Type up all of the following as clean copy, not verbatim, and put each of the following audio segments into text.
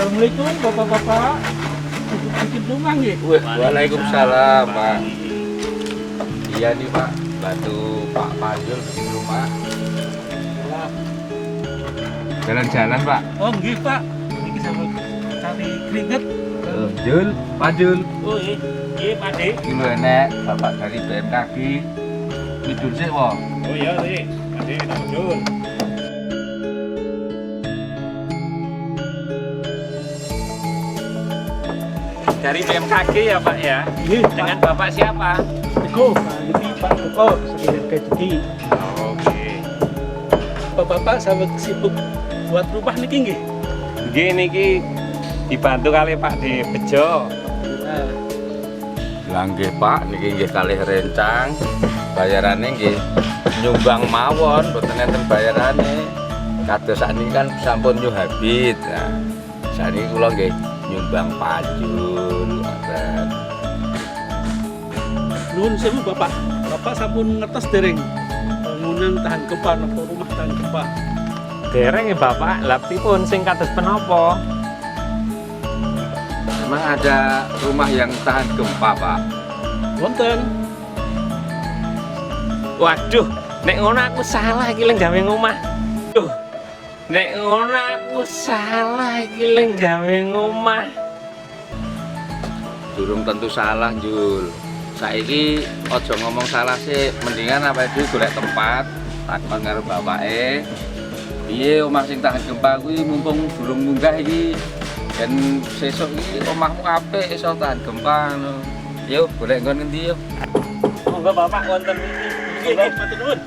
Assalamualaikum bapak-bapak. Bikin rumah nggih. Waalaikumsalam Pak. Iya nih Pak, bantu Pak Panjul bikin rumah. Jalan-jalan Pak. Oh nggih Pak. Iki sama cari keringet. Jul, Panjul. Oh nggih Pak De. Iki lho enek Bapak dari BMKG. Tidur sih wong. Oh iya sih. Pak De tak betul. Dari BMKG ya Pak ya? Nggih, Dengan Bapak siapa? Teko. Nah, ini Pak Teko sebagai rezeki. Oke. Bapak-bapak sama sibuk buat rumah niki nggih. Nggih niki dibantu kali Pak di Bejo. Nah, Langgih Pak, niki nggih kalih rencang. Bayarane nggih nyumbang mawon, mboten enten bayarane. Kados sakniki kan sampun new habit. Nah, sakniki kula nggih nyumbang Panjul. Ngoten. nuwun sewu Bapak. Bapak sampun ngertos dereng bangunan tahan gempa napa rumah tahan gempa. Dereng ya Bapak, lha pripun sing kados penapa? Memang ada rumah yang tahan gempa, Pak. Wonten. Waduh, nek ngono aku salah iki lek gawe ngomah. Duh. Nek ngono aku salah iki lek gawe ngomah. Durung tentu salah, Jul. Saiki aja ngomong salah sih, mendingan apa itu golek tempat, takon karo bapake. Piye omah sing tahan gempa kuwi mumpung durung munggah iki. Dan sesuk iki omahmu apik iso tahan gempa ngono. Yuk, golek nggon ngendi yuk. Monggo Bapak wonten Nggih, nggih, matur nuwun.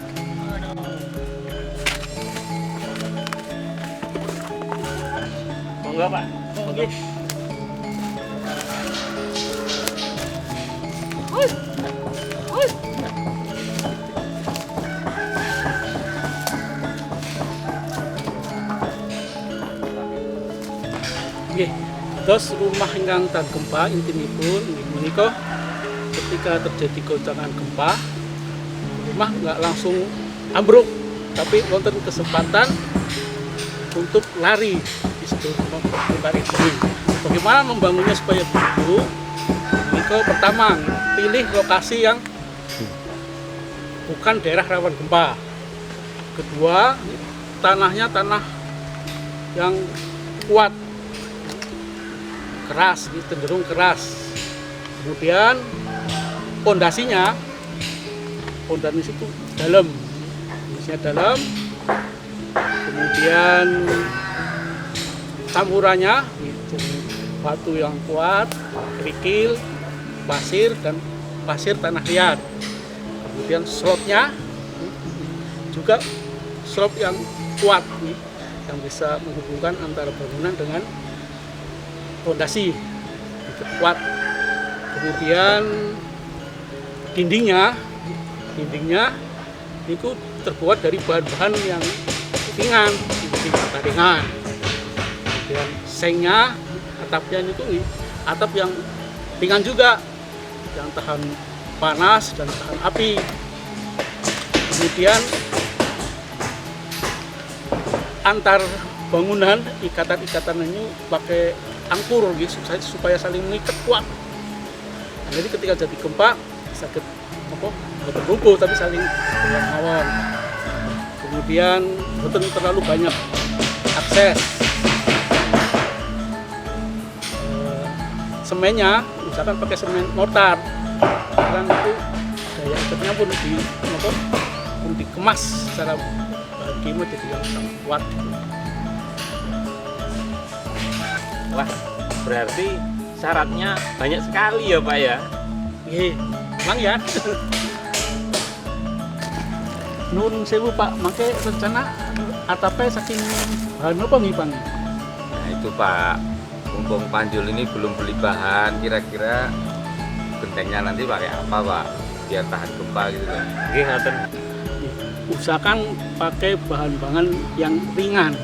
Monggo Pak. Nggih. Nggih, terus rumah ingkang tahan gempa intimipun inggih menika ketika terjadi goncangan gempa rumah nggak langsung ambruk, tapi wonten kesempatan untuk lari di situ lari dulu. Bagaimana membangunnya supaya begitu? Menika pertama pilih lokasi yang bukan daerah rawan gempa. Kedua, tanahnya tanah yang kuat, keras, cenderung keras. Kemudian pondasinya itu dalam, dalam. Kemudian campurannya itu batu yang kuat, kerikil, pasir dan pasir tanah liat. Kemudian slopnya juga slop yang kuat yang bisa menghubungkan antara bangunan dengan fondasi itu kuat. Kemudian dindingnya itu terbuat dari bahan-bahan yang ringan, seperti bata ringan. Kemudian sengnya, atapnya itu atap yang ringan juga, yang tahan panas dan tahan api. Kemudian antar bangunan ikatan-ikatan ini pakai angkur gitu supaya saling mengikat kuat. Jadi ketika jadi gempa sakit berkumpul tapi saling mawon. Kemudian betul terlalu banyak akses. Semennya misalkan pakai semen mortar, kan itu daya ikatnya pun dikemas secara bagian jadi yang sangat kuat. Wah, berarti syaratnya banyak sekali ya Pak ya? Iya, emang ya. Nun sewu Pak, make rencana atapnya saking bahan apa nih Bang? Nah itu Pak, mumpung Panjul ini belum beli bahan, kira-kira gentengnya nanti pakai apa Pak? Biar tahan gempa gitu kan. Nggih ngoten. Usahakan pakai bahan-bahan yang ringan.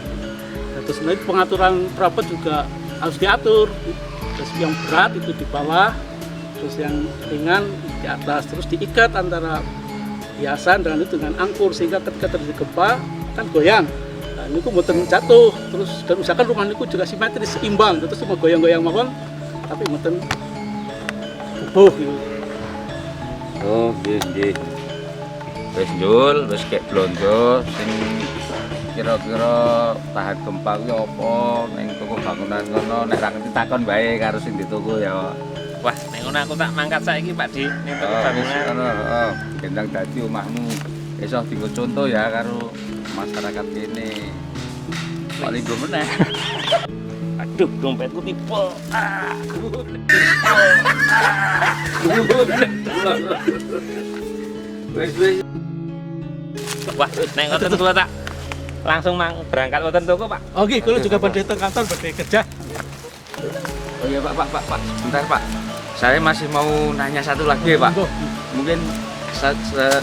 Nah, terus sebenarnya pengaturan perabot juga harus diatur. Terus yang berat itu di bawah, terus yang ringan di atas, terus diikat antara hiasan dengan angkur sehingga ketika terjadi gempa kan goyang. Nah, niku mboten jatuh terus dan usahakan rumah niku juga simetris seimbang terus mau goyang-goyang mawon tapi mboten bubuh gitu. Oh, nggih. Wis Jul, wis kek blonjo sing kira-kira tahan gempa kuwi apa ning toko bangunan kono nek ra ngerti takon bae karo sing dituku ya. Wah, nek ngono aku tak mangkat saiki Pak Di ning toko Wis bangunan. ngono, heeh. Gendang dadi omahmu iso dienggo contoh ya karo masyarakat kene. Paling go meneh. Aduh, dompetku tipe. Wis. Wah, nek ngoten kula tak langsung berangkat wonten toko, Pak. Oke, kalau juga badhe teng kantor badhe kerja. Oh iya Pak. Sebentar Pak. Saya masih mau nanya satu lagi Pak. Monggo. Mungkin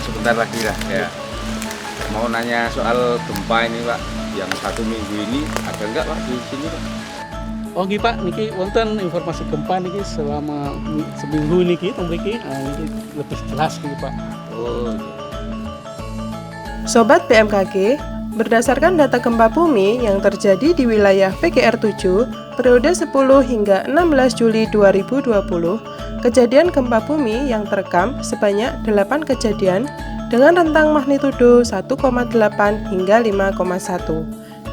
sebentar lagi lah ya. Mau nanya soal gempa ini Pak. Yang 1 minggu ini ada enggak Pak di sini Pak? Oh nggih Pak, niki wonten informasi gempa niki selama seminggu niki teng mriki. Niki lebih jelas niki Pak. Oh. Sobat BMKG, berdasarkan data gempa bumi yang terjadi di wilayah PGR 7 periode 10 hingga 16 Juli 2020, kejadian gempa bumi yang terekam sebanyak 8 kejadian dengan rentang magnitudo 1,8 hingga 5,1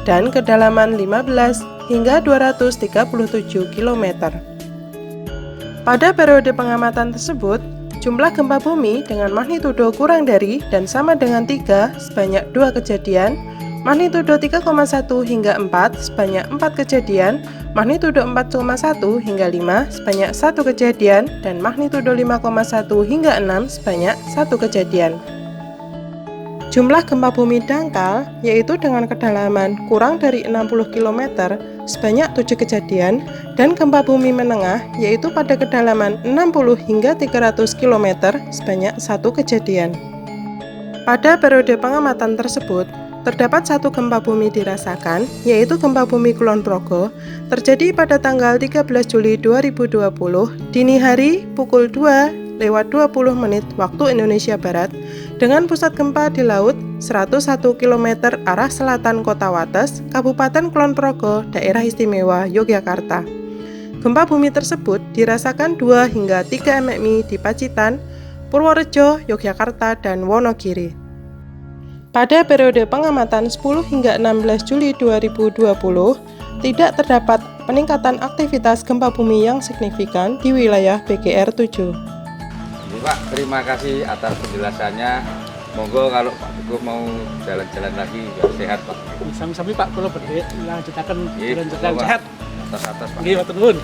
dan kedalaman 15 hingga 237 km. Pada periode pengamatan tersebut, jumlah gempa bumi dengan magnitudo kurang dari dan sama dengan 3 sebanyak 2 kejadian, magnitudo 3,1 hingga 4 sebanyak 4 kejadian, magnitudo 4,1 hingga 5 sebanyak 1 kejadian, dan magnitudo 5,1 hingga 6 sebanyak 1 kejadian. Jumlah gempa bumi dangkal, yaitu dengan kedalaman kurang dari 60 km, sebanyak 7 kejadian, dan gempa bumi menengah, yaitu pada kedalaman 60 hingga 300 km, sebanyak 1 kejadian. Pada periode pengamatan tersebut, terdapat 1 gempa bumi dirasakan, yaitu gempa bumi Kulon Progo, terjadi pada tanggal 13 Juli 2020, dini hari pukul 2:20 waktu Indonesia Barat, dengan pusat gempa di laut 101 km arah selatan Kota Wates, Kabupaten Kulon Progo, Daerah Istimewa Yogyakarta. Gempa bumi tersebut dirasakan 2 hingga 3 mmi di Pacitan, Purworejo, Yogyakarta, dan Wonogiri. Pada periode pengamatan 10 hingga 16 Juli 2020, tidak terdapat peningkatan aktivitas gempa bumi yang signifikan di wilayah PGR 7. Ini Pak, terima kasih atas penjelasannya. Monggo kalau Pak Teguh mau jalan-jalan lagi biar sehat Pak. Sami-sami Pak, kalau badhe lanjutaken Nggih, jalan-jalan Pak. sehat. Atas Pak. Nggih, matur nuwun.